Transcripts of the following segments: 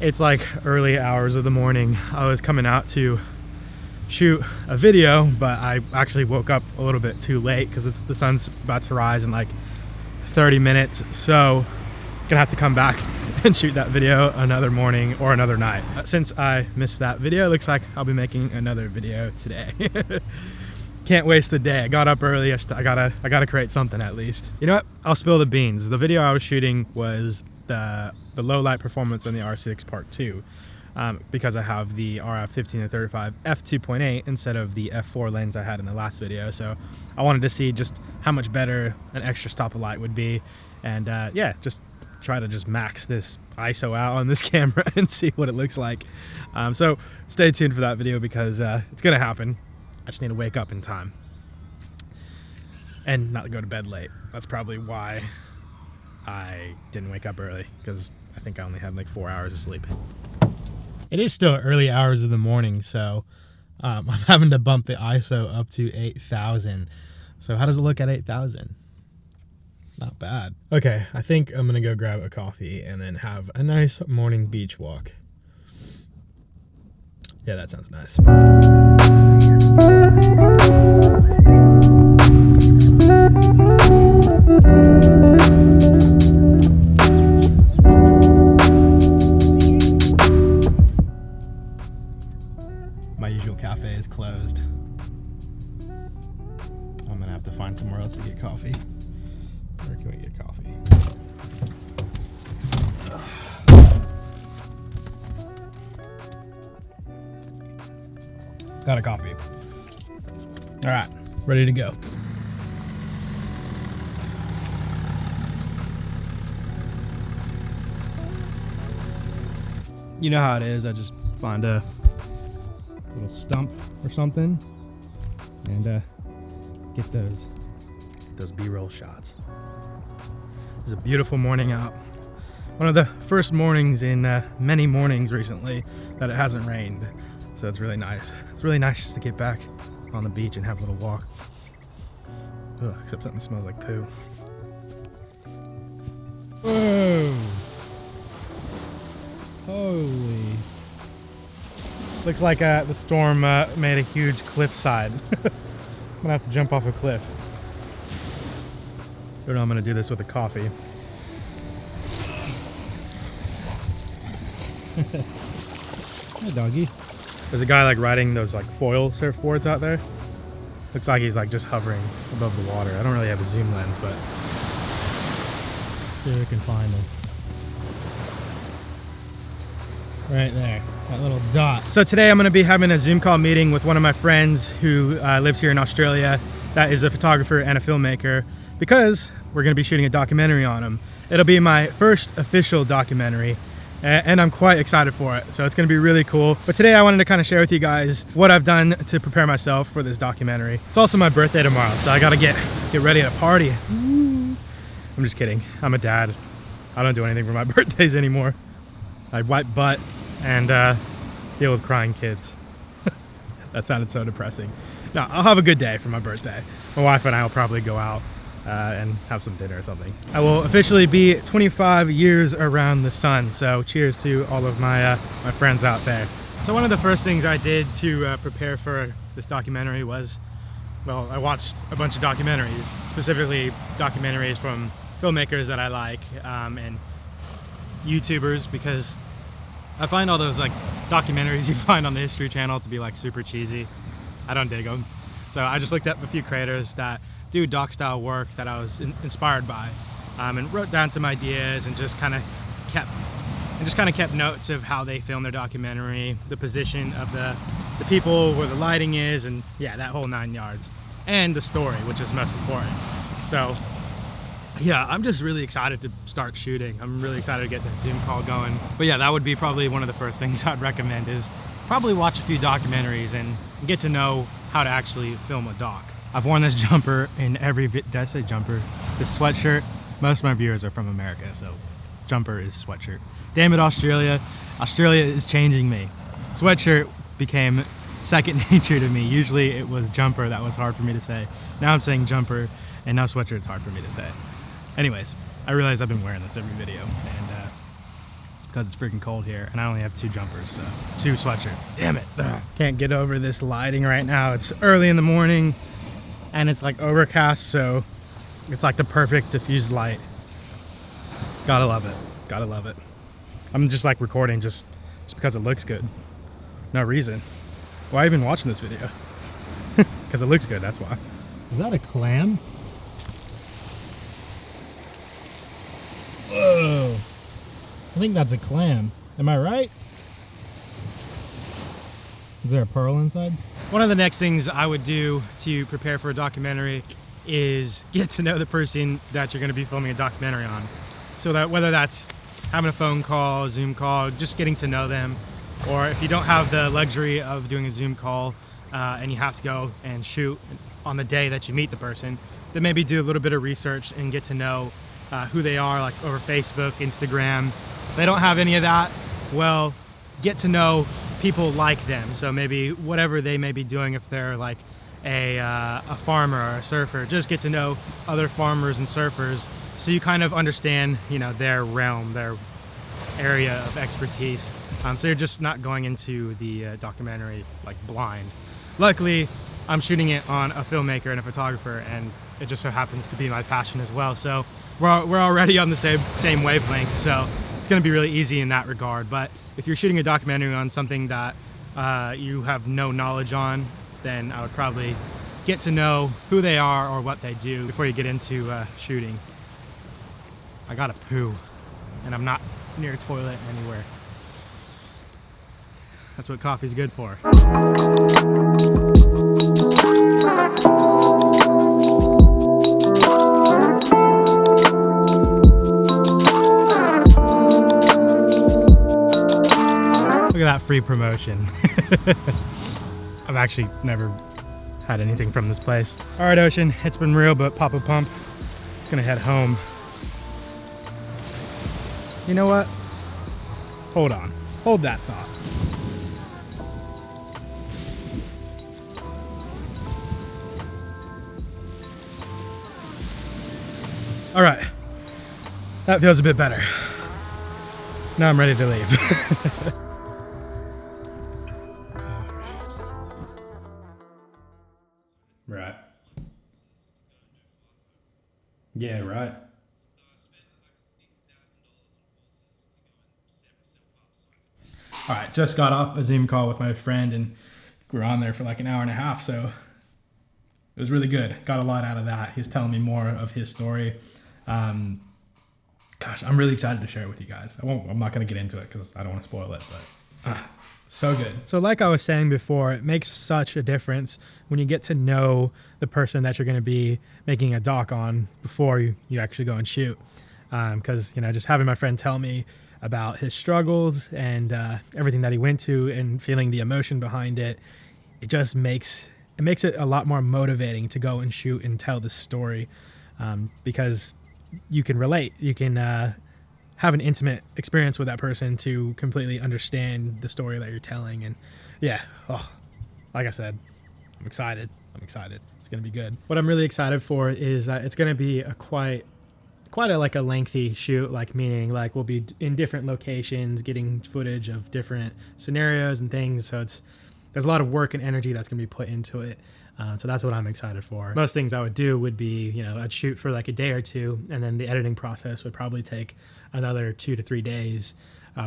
It's like early hours of the morning. I was coming out to shoot a video, but I actually woke up a little bit too late because the sun's about to rise in like 30 minutes. So gonna have to come back and shoot that video another morning or another night. Since I missed that video, it looks like I'll be making another video today. Can't waste the day. I got up early. I gotta create something at least. You know what? I'll spill the beans. The video I was shooting was the low light performance on the R6 Part 2 because I have the RF 15-35 f2.8 instead of the f4 lens I had in the last video. So I wanted to see just how much better an extra stop of light would be, and yeah, just try to just max this ISO out on this camera and see what it looks like. So stay tuned for that video because it's gonna happen. I just need to wake up in time and not go to bed late. That's probably why I didn't wake up early, because I think I only had like 4 hours of sleep. It is still early hours of the morning, so I'm having to bump the ISO up to 8,000. So how does it look at 8,000? Not bad. Okay, I think I'm gonna go grab a coffee and then have a nice morning beach walk. Yeah, that sounds nice. My usual cafe is closed. I'm gonna have to find somewhere else to get coffee. Where can we get coffee? Got a coffee. All right, ready to go. You know how it is. I just find a little stump or something and get those B-roll shots. It's a beautiful morning out. One of the first mornings in many mornings recently that it hasn't rained. So it's really nice. It's really nice just to get back on the beach and have a little walk. Ugh, except something smells like poo. Whoa! Holy. Looks like the storm made a huge cliffside. I'm gonna have to jump off a cliff. So now I'm gonna do this with a coffee. Hi, doggy. There's a guy like riding those like foil surfboards out there. Looks like he's like just hovering above the water. I don't really have a zoom lens, but see if we can find him. Right there, that little dot. So today I'm gonna be having a Zoom call meeting with one of my friends who lives here in Australia, that is a photographer and a filmmaker, because we're gonna be shooting a documentary on him. It'll be my first official documentary, and I'm quite excited for it. So it's gonna be really cool. But today I wanted to kind of share with you guys what I've done to prepare myself for this documentary. It's also my birthday tomorrow, so I gotta get ready to party. I'm just kidding, I'm a dad. I don't do anything for my birthdays anymore. I wipe butt and deal with crying kids. That sounded so depressing. No, I'll have a good day for my birthday. My wife and I will probably go out and have some dinner or something. I will officially be 25 years around the sun, so cheers to all of my my friends out there. So one of the first things I did to prepare for this documentary was, well, I watched a bunch of documentaries, specifically documentaries from filmmakers that I like and YouTubers, because I find all those like documentaries you find on the History Channel to be like super cheesy. I don't dig them. So I just looked up a few creators that do doc style work that I was inspired by, and wrote down some ideas and just kind of kept notes of how they film their documentary, the position of the people, where the lighting is, and yeah, that whole 9 yards, and the story, which is most important. So yeah, I'm just really excited to start shooting. I'm really excited to get the Zoom call going. But yeah, that would be probably one of the first things I'd recommend, is probably watch a few documentaries and get to know how to actually film a doc. I've worn this jumper in every did I say jumper? This sweatshirt. Most of my viewers are from America, so jumper is sweatshirt. Damn it, Australia. Australia is changing me. Sweatshirt became second nature to me. Usually it was jumper that was hard for me to say. Now I'm saying jumper, and now sweatshirt's hard for me to say. Anyways, I realize I've been wearing this every video, and it's because it's freaking cold here, and I only have 2 jumpers, so 2 sweatshirts. Damn it. Ugh. Can't get over this lighting right now. It's early in the morning, and it's like overcast, so it's like the perfect diffused light. Gotta love it. Gotta love it. I'm just like recording just because it looks good. No reason. Why even watching this video? Because it looks good, that's why. Is that a clam? Whoa. I think that's a clam. Am I right? Is there a pearl inside? One of the next things I would do to prepare for a documentary is get to know the person that you're going to be filming a documentary on. So that whether that's having a phone call, Zoom call, just getting to know them, or if you don't have the luxury of doing a Zoom call and you have to go and shoot on the day that you meet the person, then maybe do a little bit of research and get to know who they are, like over Facebook, Instagram. If they don't have any of that, well, get to know people like them. So maybe whatever they may be doing, if they're like a farmer or a surfer, just get to know other farmers and surfers, so you kind of understand, you know, their realm, their area of expertise. So you're just not going into the documentary like blind. Luckily, I'm shooting it on a filmmaker and a photographer, and it just so happens to be my passion as well. So we're already on the same wavelength, so it's going to be really easy in that regard. But if you're shooting a documentary on something that you have no knowledge on, then I would probably get to know who they are or what they do before you get into shooting. I gotta poo, and I'm not near a toilet anywhere. That's what coffee's good for. Look at that free promotion. I've actually never had anything from this place. All right, Ocean, it's been real, but pop a pump. Gonna head home. You know what? Hold on. Hold that thought. All right. That feels a bit better. Now I'm ready to leave. Right. Yeah, right. All right, just got off a Zoom call with my friend, and we were on there for like an hour and a half, so it was really good. Got a lot out of that. He's telling me more of his story. Gosh, I'm really excited to share it with you guys. I'm not going to get into it because I don't want to spoil it, but so good. So like I was saying before, it makes such a difference when you get to know the person that you're going to be making a doc on before you actually go and shoot. Because, you know, just having my friend tell me about his struggles and everything that he went to and feeling the emotion behind it, it just makes it a lot more motivating to go and shoot and tell this story, because you can relate. You can have an intimate experience with that person to completely understand the story that you're telling. And yeah, like I said, I'm excited. It's gonna be good. What I'm really excited for is that it's gonna be quite a like a lengthy shoot, like meaning like we'll be in different locations getting footage of different scenarios and things. So there's a lot of work and energy that's gonna be put into it. So that's what I'm excited for. Most things I would do would be, you know, I'd shoot for like a day or two, and then the editing process would probably take another 2 to 3 days.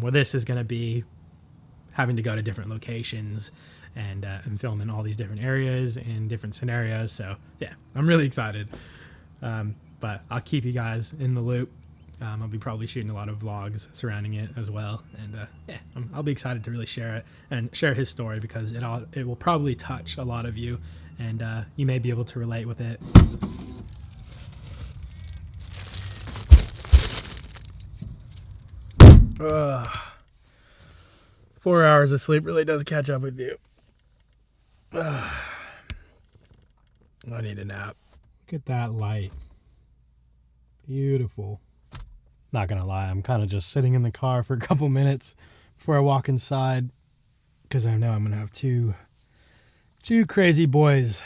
Where this is gonna be having to go to different locations and film in all these different areas and different scenarios. So yeah, I'm really excited. But I'll keep you guys in the loop. I'll be probably shooting a lot of vlogs surrounding it as well. And yeah, I'll be excited to really share it and share his story, because it will probably touch a lot of you, and you may be able to relate with it. Ugh. 4 hours of sleep really does catch up with you. Ugh. I need a nap. Look at that light. Beautiful. Not gonna lie, I'm kind of just sitting in the car for a couple minutes before I walk inside, because I know I'm gonna have two crazy boys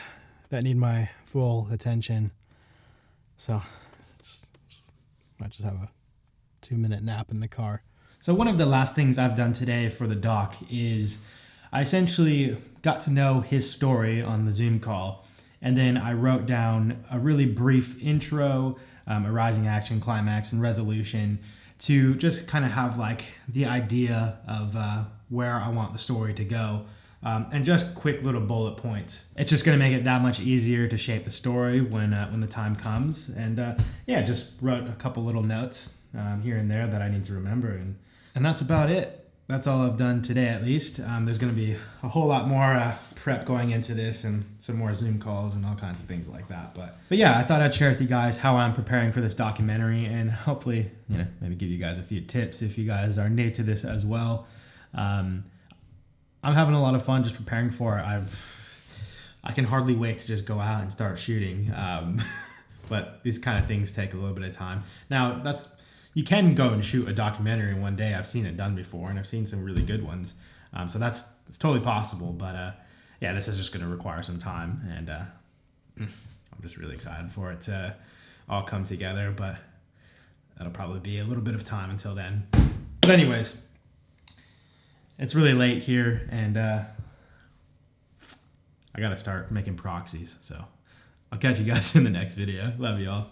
that need my full attention. So might just have a 2-minute nap in the car. So one of the last things I've done today for the doc is I essentially got to know his story on the Zoom call, and then I wrote down a really brief intro, a rising action, climax, and resolution to just kind of have like the idea of where I want the story to go, and just quick little bullet points. It's just going to make it that much easier to shape the story when the time comes. And yeah, just wrote a couple little notes here and there that I need to remember, and that's about it. That's all I've done today, at least. There's going to be a whole lot more prep going into this, and some more Zoom calls and all kinds of things like that. But yeah, I thought I'd share with you guys how I'm preparing for this documentary, and hopefully, maybe give you guys a few tips if you guys are new to this as well. I'm having a lot of fun just preparing for it. I can hardly wait to just go out and start shooting. But these kind of things take a little bit of time. Now, you can go and shoot a documentary in one day. I've seen it done before, and I've seen some really good ones. So it's totally possible. But yeah, this is just going to require some time, and I'm just really excited for it to all come together. But that'll probably be a little bit of time until then. But anyways, it's really late here, and I got to start making proxies. So I'll catch you guys in the next video. Love y'all.